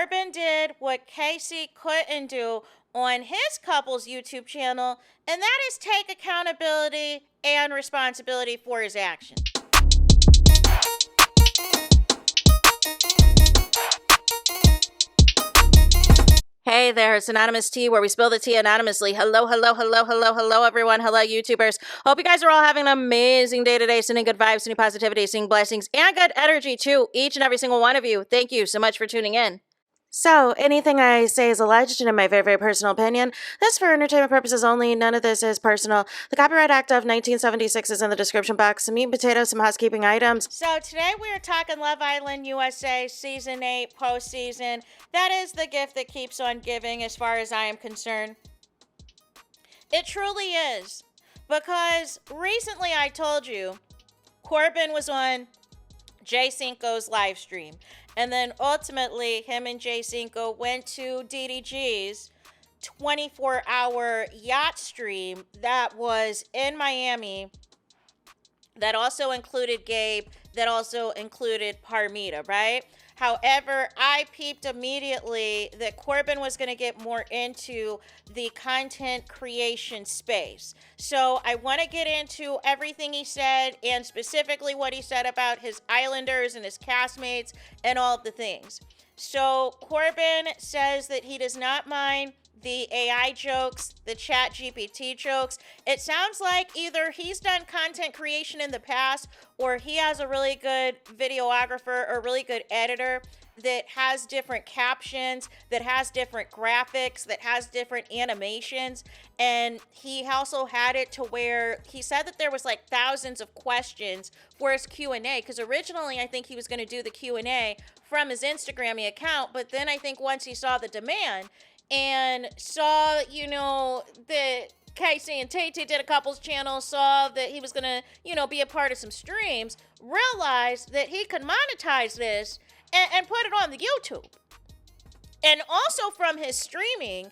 Corbin did what Casey couldn't do on his couple's YouTube channel, and that is take accountability and responsibility for his actions. Hey there, it's Anonymous Tea, where we spill the tea anonymously. Hello, everyone. Hello, YouTubers. Hope you guys are all having an amazing day today, sending good vibes, sending positivity, sending blessings, and good energy to each and every single one of you. Thank you so much for tuning in. So, anything I say is alleged and in my very, very personal opinion. This is for entertainment purposes only. None of this is personal. The Copyright Act of 1976 is in the description box. Some meat and potatoes, some housekeeping items. So, today we are talking Love Island USA Season 8 postseason. That is the gift that keeps on giving as far as I am concerned. It truly is. Because recently I told you, Corbin was on Jay Cinco's live stream. And then ultimately, him and Jay Cinco went to DDG's 24-hour yacht stream that was in Miami, that also included Gabe, that also included Parmita, right? However, I peeped immediately that Corbin was going to get more into the content creation space. So I want to get into everything he said, and specifically what he said about his Islanders and his castmates and all of the things. So Corbin says that he does not mind the AI jokes, the chat GPT jokes. It sounds like either he's done content creation in the past, or he has a really good videographer or really good editor that has different captions, that has different graphics, that has different animations. And he also had it to where he said that there was like thousands of questions for his Q&A, because originally I think he was going to do the Q&A from his Instagram account, but then I think once he saw the demand and saw, that Casey and Tate did a couple's channel, saw that he was going to, be a part of some streams, realized that he could monetize this and put it on the YouTube. And also from his streaming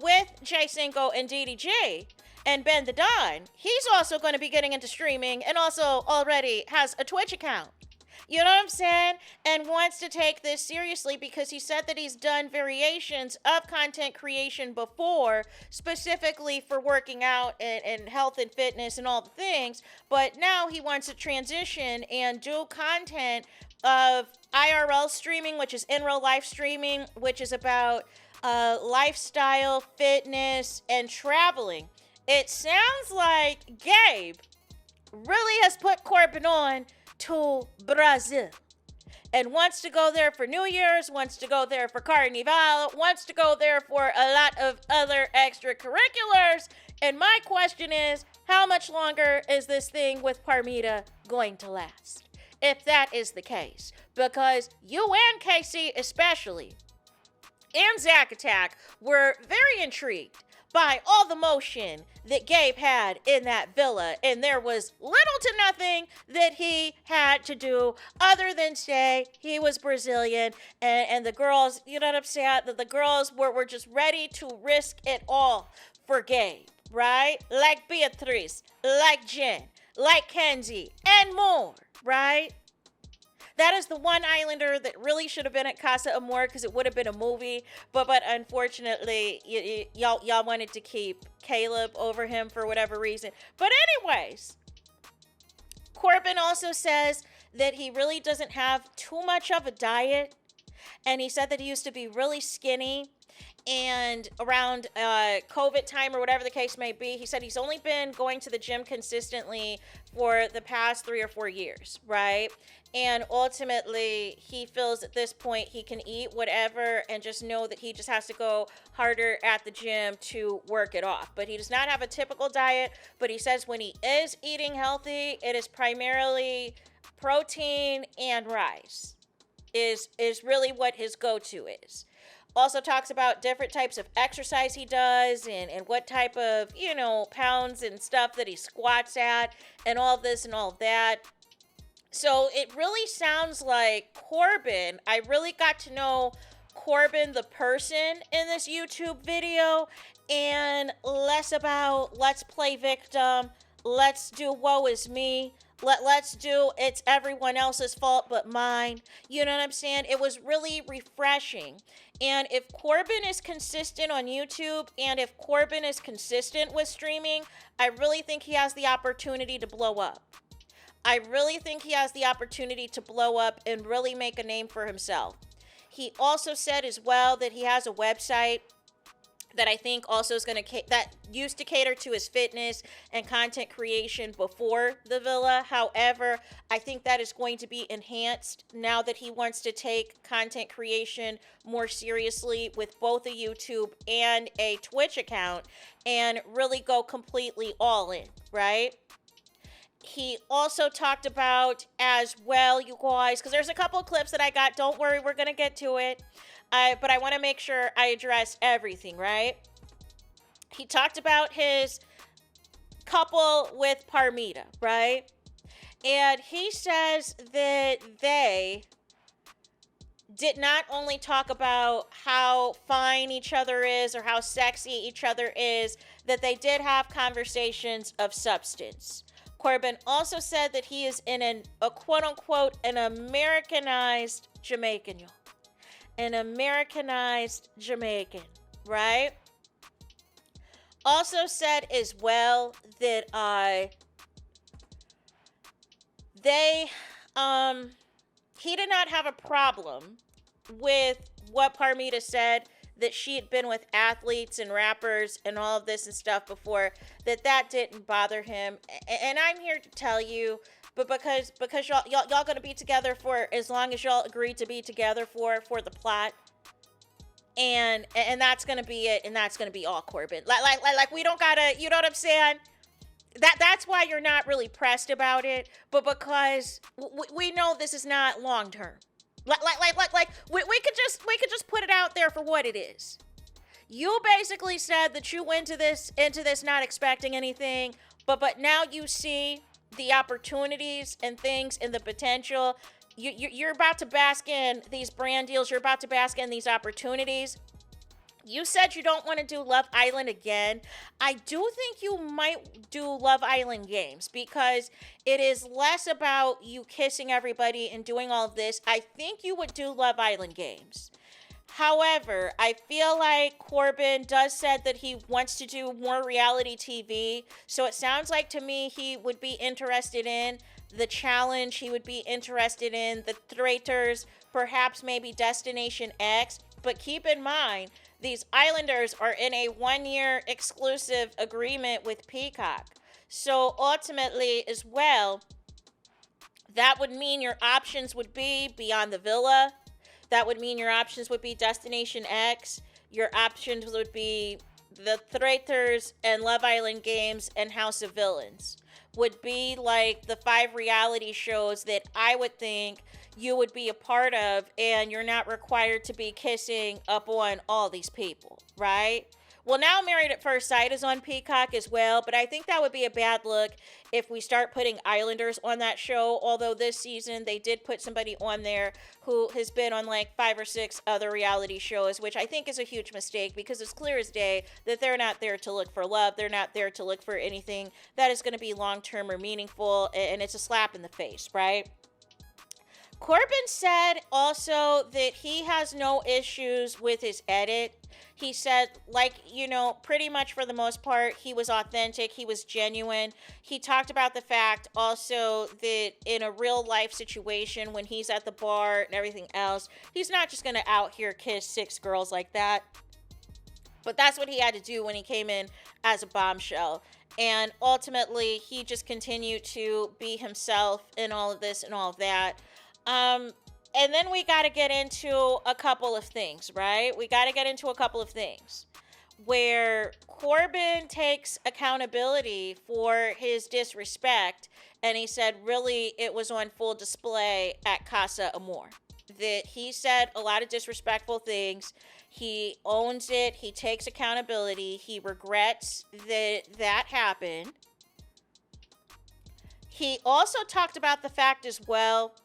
with Jay Cinco and DDG and Ben the Don, he's also going to be getting into streaming and also already has a Twitch account. You know what I'm saying? And wants to take this seriously because he said that he's done variations of content creation before, specifically for working out and health and fitness and all the things. But now he wants to transition and do content of IRL streaming, which is in real life streaming, which is about lifestyle, fitness, and traveling. It sounds like Gabe really has put Corbin on to Brazil and wants to go there for New Year's, wants to go there for Carnival, wants to go there for a lot of other extracurriculars. And my question is, how much longer is this thing with Parmita going to last, if that is the case? Because you and Casey especially, and Zack Attack, were very intrigued by all the motion that Gabe had in that villa, and there was little to nothing that he had to do other than say he was Brazilian, and the girls, you know what I'm saying, that the girls were just ready to risk it all for Gabe, right? Like Beatrice, like Jen, like Kenzie, and more, right? That is the one Islander that really should have been at Casa Amor, because it would have been a movie. But unfortunately, y'all wanted to keep Caleb over him for whatever reason. But anyways, Corbin also says that he really doesn't have too much of a diet. And he said that he used to be really skinny. And around COVID time or whatever the case may be, he said he's only been going to the gym consistently for the past 3 or 4 years, right? And ultimately, he feels at this point he can eat whatever and just know that he just has to go harder at the gym to work it off. But he does not have a typical diet. But he says when he is eating healthy, it is primarily protein and rice is really what his go-to is. Also talks about different types of exercise he does and what type of, pounds and stuff that he squats at and all this and all that. So it really sounds like Corbin, I really got to know Corbin the person in this YouTube video, and less about let's play victim, let's do woe is me, Let's do it's everyone else's fault but mine. You know what I'm saying? It was really refreshing. And if Corbin is consistent on YouTube and if Corbin is consistent with streaming, I really think he has the opportunity to blow up. I really think he has the opportunity to blow up and really make a name for himself. He also said as well that he has a website that I think also is going to that used to cater to his fitness and content creation before the villa. However, I think that is going to be enhanced now that he wants to take content creation more seriously with both a YouTube and a Twitch account and really go completely all in, right? He also talked about as well, you guys, because there's a couple of clips that I got. Don't worry, we're going to get to it. But I want to make sure I address everything, right? He talked about his couple with Parmita, right? And he says that they did not only talk about how fine each other is or how sexy each other is, that they did have conversations of substance. Corbin also said that he is in a quote-unquote an Americanized Jamaican, y'all. An Americanized Jamaican, right? Also said as well that he did not have a problem with what Parmita said, that she had been with athletes and rappers and all of this and stuff before, that didn't bother him. And I'm here to tell you, but because y'all gonna be together for as long as y'all agreed to be together for the plot, and that's gonna be it, and that's gonna be all Corbin. Like we don't gotta, you know what I'm saying? That's why you're not really pressed about it, but because we know this is not long term. Like we could just put it out there for what it is. You basically said that you went into this not expecting anything, but now you see the opportunities and things and the potential. You're about to bask in these brand deals. You're about to bask in these opportunities. You said you don't want to do Love Island again. I do think you might do Love Island games because it is less about you kissing everybody and doing all of this. I think you would do Love Island games. However, I feel like Corbin does said that he wants to do more reality TV. So it sounds like to me he would be interested in the challenge. He would be interested in the traitors, perhaps maybe Destination X. But keep in mind, these Islanders are in a 1-year exclusive agreement with Peacock. So ultimately as well, that would mean your options would be Beyond the Villa. That would mean your options would be Destination X. Your options would be The Traitors and Love Island Games and House of Villains. Would be like the 5 reality shows that I would think you would be a part of, and you're not required to be kissing up on all these people, right? Well, now Married at First Sight is on Peacock as well, but I think that would be a bad look if we start putting Islanders on that show, although this season they did put somebody on there who has been on like 5 or 6 other reality shows, which I think is a huge mistake because it's clear as day that they're not there to look for love. They're not there to look for anything that is going to be long-term or meaningful, and it's a slap in the face, right? Corbin said also that he has no issues with his edit. He said, like, you know, pretty much for the most part, he was authentic. He was genuine. He talked about the fact also that in a real life situation, when he's at the bar and everything else, he's not just going to out here kiss 6 girls like that. But that's what he had to do when he came in as a bombshell. And ultimately, he just continued to be himself in all of this and all of that. And then we got to get into a couple of things, right? We got to get into a couple of things where Corbin takes accountability for his disrespect. And he said, really, it was on full display at Casa Amor. That he said a lot of disrespectful things. He owns it. He takes accountability. He regrets that happened. He also talked about the fact as well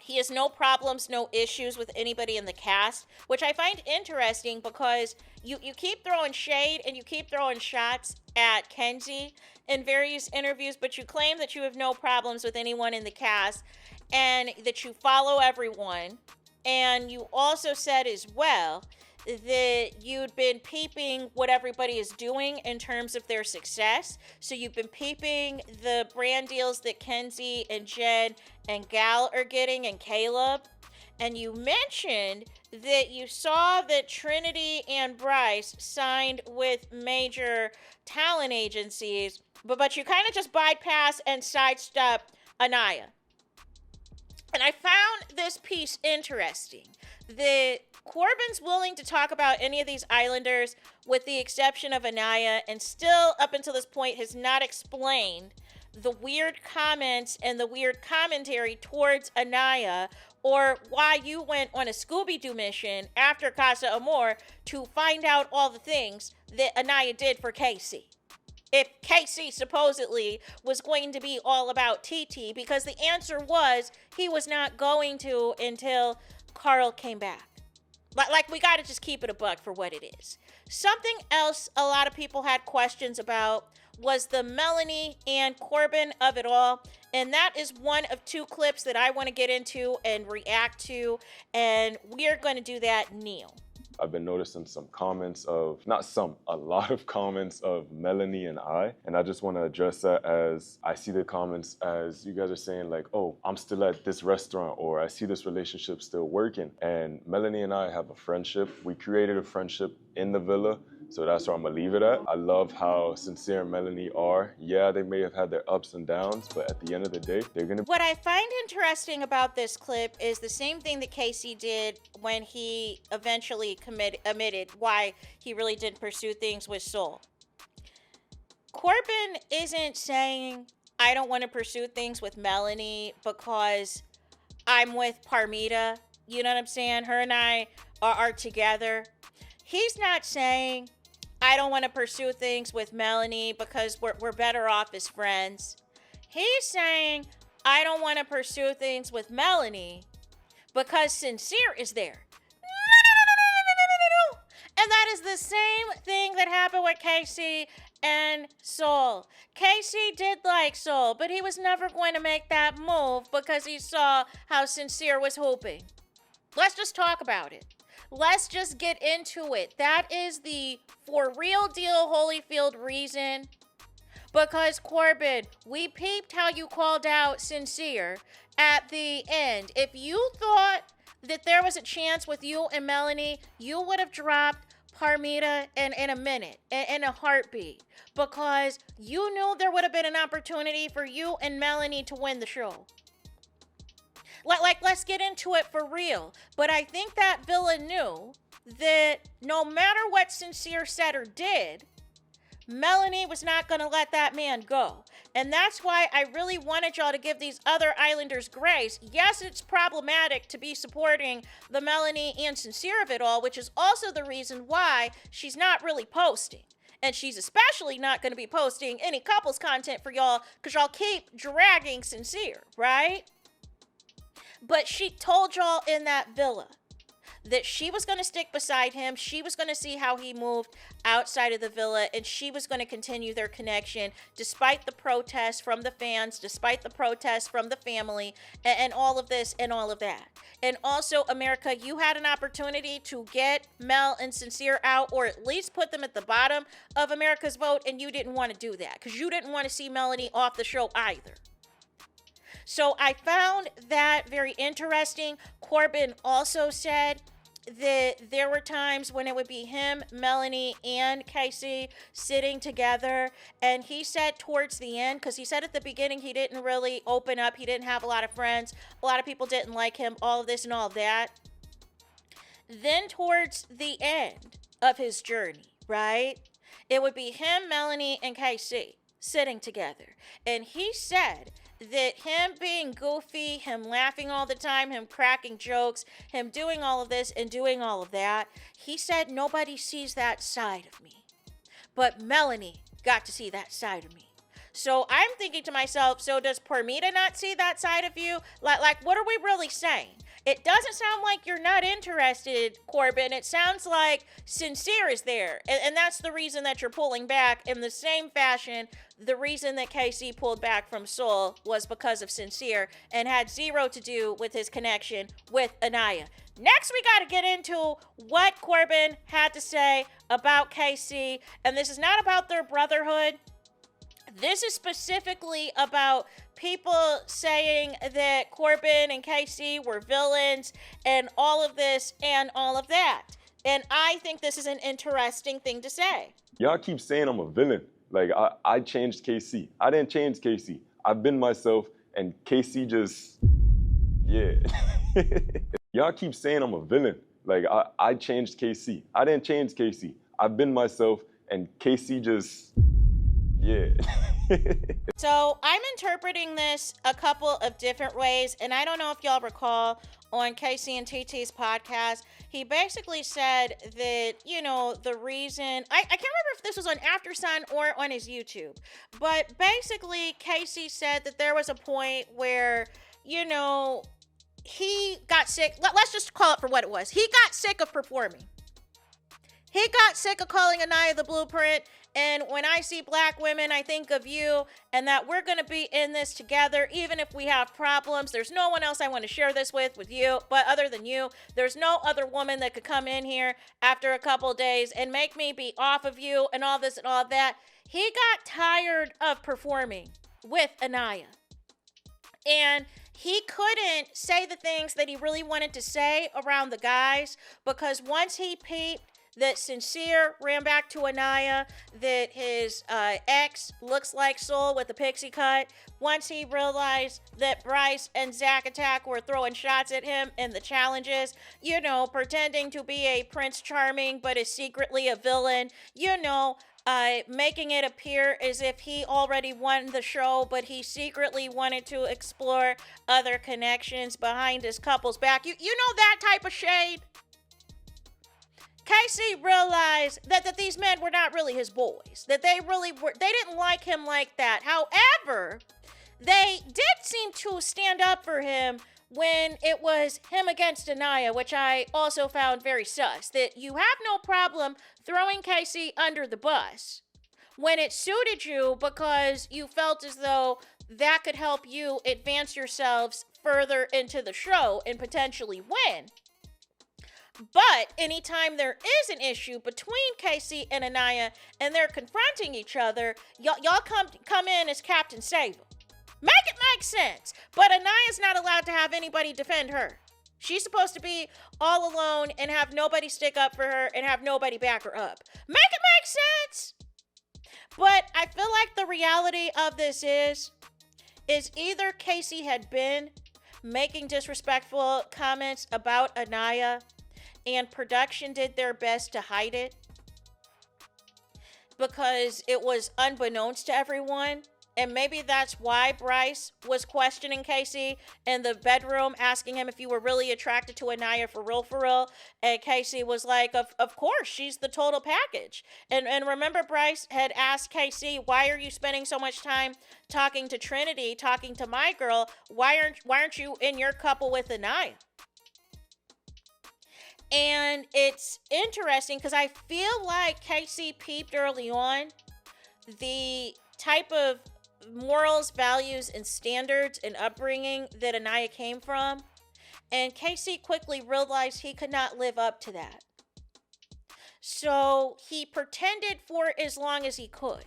He has no problems, no issues with anybody in the cast, which I find interesting because you keep throwing shade and you keep throwing shots at Kenzie in various interviews, but you claim that you have no problems with anyone in the cast and that you follow everyone. And you also said as well that you'd been peeping what everybody is doing in terms of their success. So you've been peeping the brand deals that Kenzie and Jen and Gal are getting, and Caleb. And you mentioned that you saw that Trinity and Bryce signed with major talent agencies, but you kind of just bypassed and sidestepped Anaya. And I found this piece interesting, that Corbin's willing to talk about any of these Islanders with the exception of Anaya, and still up until this point has not explained the weird comments and the weird commentary towards Anaya, or why you went on a Scooby-Doo mission after Casa Amor to find out all the things that Anaya did for Casey. If Casey supposedly was going to be all about TT, because the answer was he was not going to until Carl came back. Like, we got to just keep it a buck for what it is. Something else a lot of people had questions about was the Melanie and Corbin of it all. And that is one of two clips that I want to get into and react to. And we are going to do that, Neil. I've been noticing some comments of, a lot of comments of Melanie and I just want to address that, as I see the comments as you guys are saying like, oh, I'm still at this restaurant, or I see this relationship still working. And Melanie and I have a friendship. We created a friendship in the villa, so that's where I'm gonna leave it at. I love how sincere Melanie are. Yeah, they may have had their ups and downs, but at the end of the day, they're gonna... What I find interesting about this clip is the same thing that Casey did when he eventually admitted why he really didn't pursue things with Soul. Corbin isn't saying, I don't want to pursue things with Melanie because I'm with Parmita. You know what I'm saying? Her and I are together. He's not saying, I don't want to pursue things with Melanie because we're better off as friends. He's saying, I don't want to pursue things with Melanie because Sincere is there. And that is the same thing that happened with Casey and Soul. Casey did like Soul, but he was never going to make that move because he saw how Sincere was hooping. Let's just talk about it. Let's just get into it. That is the for real deal Holyfield reason. Because Corbin, we peeped how you called out Sincere at the end. If you thought that there was a chance with you and Melanie, you would have dropped Parmita in a minute, in a heartbeat, because you knew there would have been an opportunity for you and Melanie to win the show. Let's get into it for real. But I think that Villa knew that no matter what Sincere said or did, Melanie was not going to let that man go. And that's why I really wanted y'all to give these other Islanders grace. Yes, it's problematic to be supporting the Melanie and Sincere of it all, which is also the reason why she's not really posting. And she's especially not going to be posting any couples content for y'all because y'all keep dragging Sincere, right? But she told y'all in that villa that she was going to stick beside him. She was going to see how he moved outside of the villa, and she was going to continue their connection despite the protests from the fans, despite the protests from the family, and all of this and all of that. And also, America, you had an opportunity to get Mel and Sincere out, or at least put them at the bottom of America's vote, and you didn't want to do that because you didn't want to see Melanie off the show either. So I found that very interesting. Corbin also said that there were times when it would be him, Melanie, and Casey sitting together. And he said towards the end, because he said at the beginning he didn't really open up. He didn't have a lot of friends. A lot of people didn't like him, all of this and all of that. Then towards the end of his journey, right? It would be him, Melanie, and Casey sitting together. And he said that him being goofy, him laughing all the time, him cracking jokes, him doing all of this and doing all of that, he said nobody sees that side of me. But Melanie got to see that side of me. So I'm thinking to myself, so does Pormita not see that side of you? Like, what are we really saying? It doesn't sound like you're not interested, Corbin. It sounds like Sincere is there. And that's the reason that you're pulling back. In the same fashion, the reason that KC pulled back from Soul was because of Sincere and had zero to do with his connection with Anaya. Next, we got to get into what Corbin had to say about KC. And this is not about their brotherhood. This is specifically about people saying that Corbin and KC were villains and all of this and all of that. And I think this is an interesting thing to say. Y'all keep saying I'm a villain. Like, I changed KC. I didn't change KC. I've been myself, and KC just, yeah. Y'all keep saying I'm a villain. Like, I changed KC. I didn't change KC. I've been myself, and KC just, yeah. So I'm interpreting this a couple of different ways, and I don't know if y'all recall on KC and TT's podcast, he basically said that, you know, the reason, I can't remember if this was on After Sun or on his YouTube, but basically KC said that there was a point where, you know, he got sick. Let's just call it for what it was. He got sick of performing. He got sick of calling Anaya the blueprint. And when I see black women, I think of you and that we're going to be in this together, even if we have problems. There's no one else I want to share this with you, but other than you, there's no other woman that could come in here after a couple days and make me be off of you and all this and all that. He got tired of performing with Anaya. And he couldn't say the things that he really wanted to say around the guys because once he peeped that Sincere ran back to Anaya, that his ex looks like Soul with a pixie cut. Once he realized that Bryce and Zack Attack were throwing shots at him in the challenges, you know, pretending to be a Prince Charming but is secretly a villain, you know, making it appear as if he already won the show, but he secretly wanted to explore other connections behind his couple's back. You know that type of shade? KC realized that these men were not really his boys, that they didn't like him like that. However, they did seem to stand up for him when it was him against Anaya, which I also found very sus, that you have no problem throwing KC under the bus when it suited you because you felt as though that could help you advance yourselves further into the show and potentially win. But anytime there is an issue between KC and Anaya and they're confronting each other, y'all come in as Captain Save 'em. Make it make sense. But Anaya's not allowed to have anybody defend her. She's supposed to be all alone and have nobody stick up for her and have nobody back her up. Make it make sense. But I feel like the reality of this is either KC had been making disrespectful comments about Anaya and production did their best to hide it because it was unbeknownst to everyone. And maybe that's why Bryce was questioning KC in the bedroom, asking him if you were really attracted to Anaya for real. And KC was like, of course, she's the total package. And remember, Bryce had asked KC, why are you spending so much time talking to Trinity, talking to my girl? Why aren't you in your couple with Anaya? And it's interesting because I feel like KC peeped early on the type of morals, values, and standards and upbringing that Anaya came from. And KC quickly realized he could not live up to that. So he pretended for as long as he could.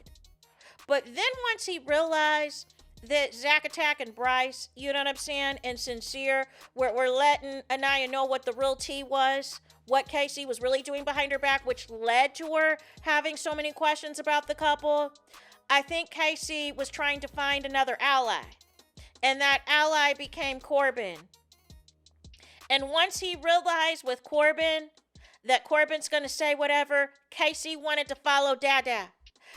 But then once he realized that Zack Attack and Bryce, you know what I'm saying, and Sincere were letting Anaya know what the real tea was, what KC was really doing behind her back, which led to her having so many questions about the couple. I think KC was trying to find another ally, and that ally became Corbin. And once he realized with Corbin that Corbin's going to say whatever, KC wanted to follow Dada.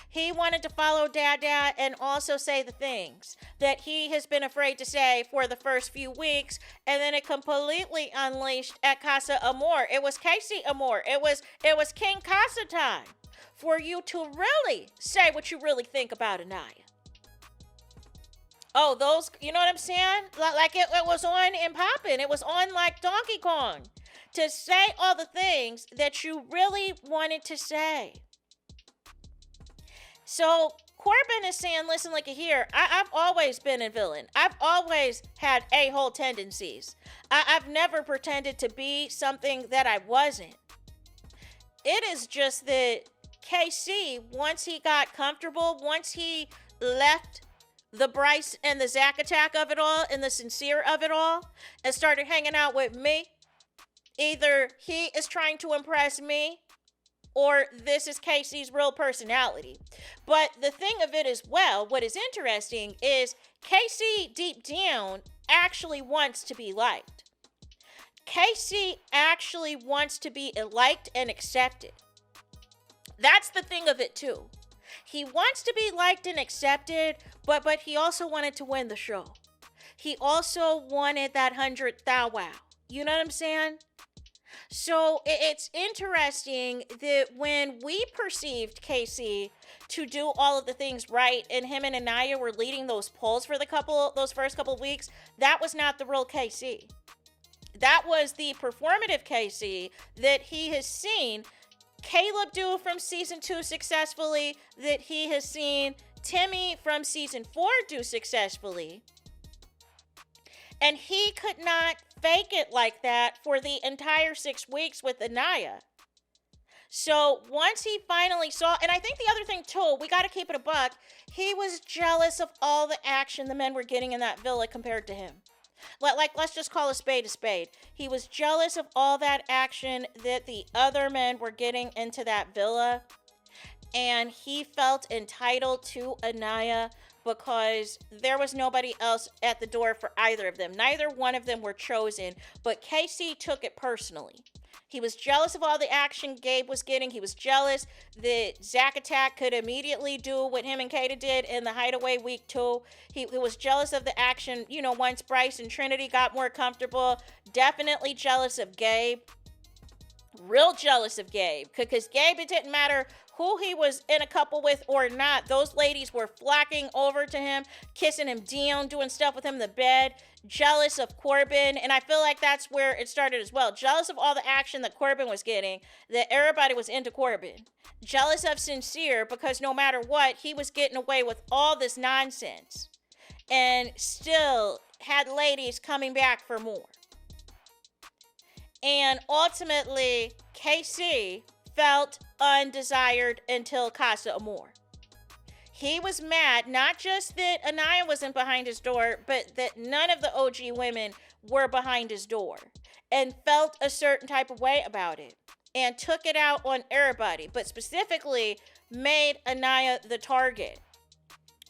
He wanted to follow Dada and also say the things that he has been afraid to say for the first few weeks, and then it completely unleashed at Casa Amor. It was KC Amor. It was King Casa time for you to really say what you really think about Anaya. Oh, those, you know what I'm saying? Like it was on and popping. It was on like Donkey Kong to say all the things that you really wanted to say. So Corbin is saying, listen, look here, I've always been a villain. I've always had a-hole tendencies. I've never pretended to be something that I wasn't. It is just that KC, once he got comfortable, once he left the Bryce and the Zach attack of it all and the sincere of it all and started hanging out with me, either he is trying to impress me or this is Casey's real personality. But the thing of it as well, what is interesting is Casey deep down actually wants to be liked. Casey actually wants to be liked and accepted. That's the thing of it too. He wants to be liked and accepted, but he also wanted to win the show. He also wanted that 100th thou wow. You know what I'm saying? So it's interesting that when we perceived Casey to do all of the things right, and him and Anaya were leading those polls for those first couple of weeks, that was not the real Casey. That was the performative Casey that he has seen Caleb do from season 2 successfully, that he has seen Timmy from season 4 do successfully. And he could not fake it like that for the entire 6 weeks with Anaya. So once he finally saw, and I think the other thing too, we got to keep it a buck, he was jealous of all the action the men were getting in that villa compared to him. Like, let's just call a spade a spade. He was jealous of all that action that the other men were getting into that villa. And he felt entitled to Anaya because there was nobody else at the door for either of them. Neither one of them were chosen, but Casey took it personally. He was jealous of all the action Gabe was getting. He was jealous that Zach Attack could immediately do what him and Kata did in the Hideaway week 2. He was jealous of the action, once Bryce and Trinity got more comfortable. Definitely jealous of Gabe. Real jealous of Gabe. Because Gabe, it didn't matter who he was in a couple with or not. Those ladies were flocking over to him, kissing him down, doing stuff with him in the bed. Jealous of Corbin, and I feel like that's where it started as well. Jealous of all the action that Corbin was getting, that everybody was into Corbin. Jealous of Sincere, because no matter what, he was getting away with all this nonsense. And still had ladies coming back for more. And ultimately, KC felt undesired until Casa Amor. He was mad, not just that Anaya wasn't behind his door, but that none of the OG women were behind his door, and felt a certain type of way about it, and took it out on everybody, but specifically made Anaya the target.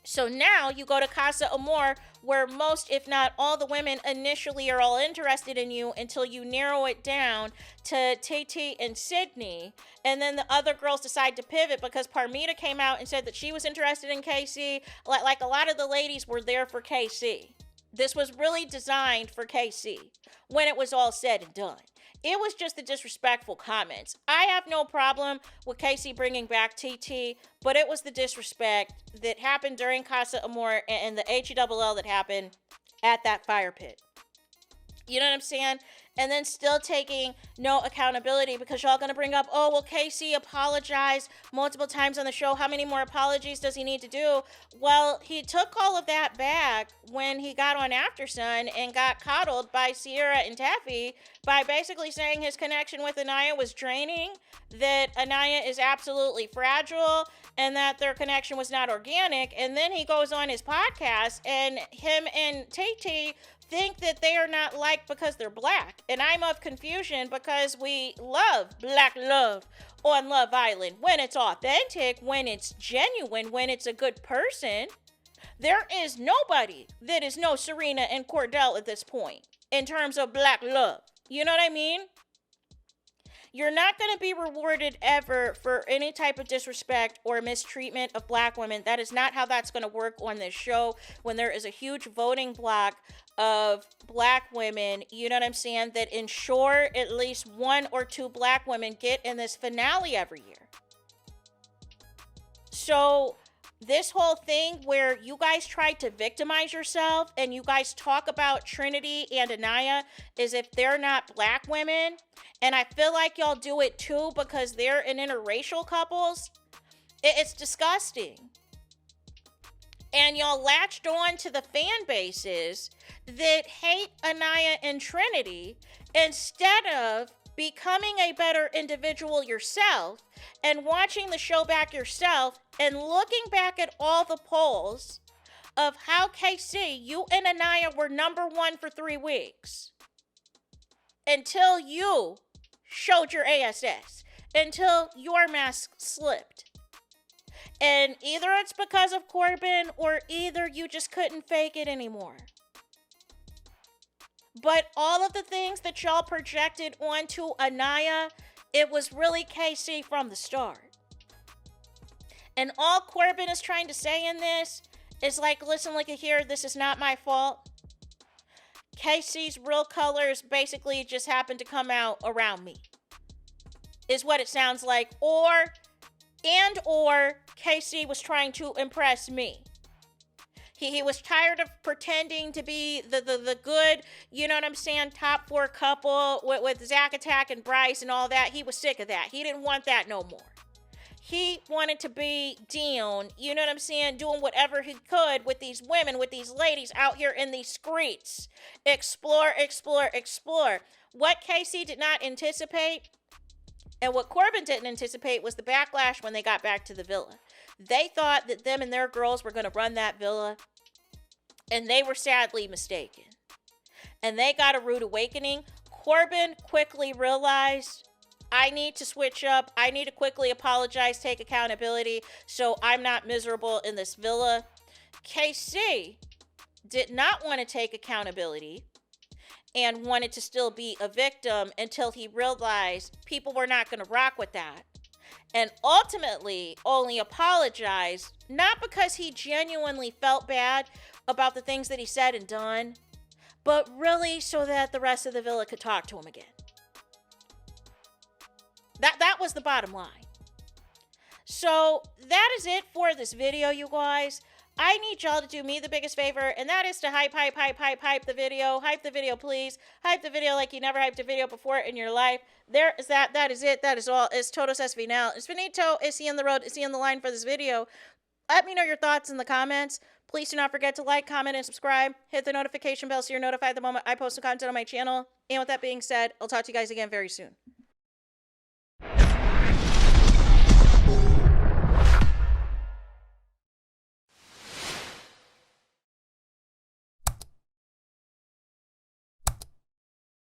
So now you go to Casa Amor, where most, if not all, the women initially are all interested in you until you narrow it down to TT and Sydney. And then the other girls decide to pivot because Parmita came out and said that she was interested in KC. Like a lot of the ladies were there for KC. This was really designed for KC when it was all said and done. It was just the disrespectful comments. I have no problem with Casey bringing back TT, but it was the disrespect that happened during Casa Amor and the HELL that happened at that fire pit. You know what I'm saying? And then still taking no accountability because y'all gonna bring up, oh, well, Casey apologized multiple times on the show. How many more apologies does he need to do? Well, he took all of that back when he got on Aftersun and got coddled by Sierra and Taffy by basically saying his connection with Anaya was draining, that Anaya is absolutely fragile, and that their connection was not organic. And then he goes on his podcast and him and TT think that they are not liked because they're black. And I'm of confusion because we love black love on Love Island. When it's authentic, when it's genuine, when it's a good person, there is nobody that is no Serena and Cordell at this point in terms of black love. You know what I mean? You're not going to be rewarded ever for any type of disrespect or mistreatment of black women. That is not how that's going to work on this show when there is a huge voting block of black women, you know what I'm saying, that ensure at least 1 or 2 black women get in this finale every year. So this whole thing where you guys tried to victimize yourself and you guys talk about Trinity and Anaya as if they're not black women. And I feel like y'all do it too because they're an interracial couples. It's disgusting. And y'all latched on to the fan bases that hate Anaya and Trinity instead of becoming a better individual yourself and watching the show back yourself and looking back at all the polls of how KC, you and Anaya were #1 for 3 weeks until you showed your ASS, until your mask slipped. And either it's because of Corbin or either you just couldn't fake it anymore. But all of the things that y'all projected onto Anaya, it was really KC from the start. And all Corbin is trying to say in this is like, listen, look at here, this is not my fault. KC's real colors basically just happened to come out around me. Is what it sounds like. Or KC was trying to impress me. He was tired of pretending to be the good, you know what I'm saying, top 4 couple with Zack Attack and Bryce and all that. He was sick of that. He didn't want that no more. He wanted to be Dion, you know what I'm saying, doing whatever he could with these women, with these ladies out here in these streets. Explore, explore, explore. What KC did not anticipate and what Corbin didn't anticipate was the backlash when they got back to the villa. They thought that them and their girls were going to run that villa, and they were sadly mistaken. And they got a rude awakening. Corbin quickly realized, I need to switch up. I need to quickly apologize, take accountability, so I'm not miserable in this villa. KC did not want to take accountability and wanted to still be a victim until he realized people were not going to rock with that. And ultimately only apologized, not because he genuinely felt bad about the things that he said and done, but really so that the rest of the villa could talk to him again. That was the bottom line. So that is it for this video, you guys. I need y'all to do me the biggest favor, and that is to hype the video. Hype the video, please. Hype the video like you never hyped a video before in your life. There is that. That is it. That is all. It's Todos es final. It's finito. Is he on the road? Is he on the line for this video? Let me know your thoughts in the comments. Please do not forget to like, comment, and subscribe. Hit the notification bell so you're notified the moment I post new content on my channel. And with that being said, I'll talk to you guys again very soon.